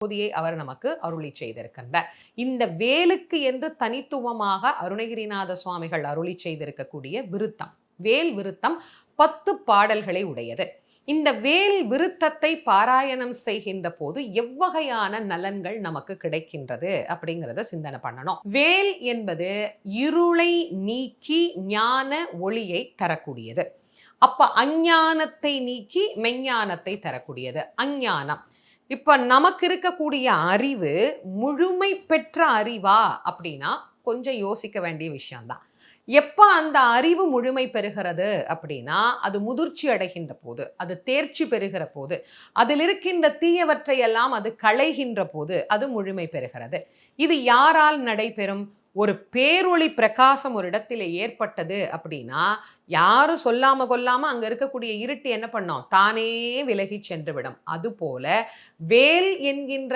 பகுதியை அவர் நமக்கு அருளி செய்திருக்கின்றார். இந்த வேலுக்கு என்று தனித்துவமாக அருணகிரிநாத சுவாமிகள் அருளி செய்திருக்கக்கூடிய விருத்தம், வேல் விருத்தம் 10 பாடல்களை உடையது. இந்த வேல் விருத்தத்தை பாராயணம் செய்கின்ற போது எவ்வகையான நலன்கள் நமக்கு கிடைக்கின்றது அப்படிங்கிறத சிந்தனை பண்ணணும். வேல் என்பது இருளை நீக்கி ஞான ஒளியை தரக்கூடியது. அப்ப அஞ்ஞானத்தை நீக்கி மெஞ்ஞானத்தை தரக்கூடியது அஞ்ஞானம். இப்ப நமக்கு இருக்கக்கூடிய அறிவு முழுமை பெற்ற அறிவா அப்படின்னா கொஞ்சம் யோசிக்க வேண்டிய விஷயம்தான். எப்ப அந்த அறிவு முழுமை பெறுகிறது அப்படின்னா அது முதிர்ச்சி அடைகின்ற போது, அது தேர்ச்சி பெறுகிற போது, அதில் இருக்கின்ற தீயவற்றை எல்லாம் அது களைகின்ற போது அது முழுமை பெறுகிறது. இது யாரால் நடைபெறும்? ஒரு பேரொளி பிரகாசம் ஒரு இடத்திலே ஏற்பட்டது அப்படின்னா யாரும் சொல்லாம கொல்லாம அங்க இருக்கக்கூடிய இருட்டு என்ன பண்ணும்? தானே விலகி சென்று விடும். அதுபோல வேல் என்கின்ற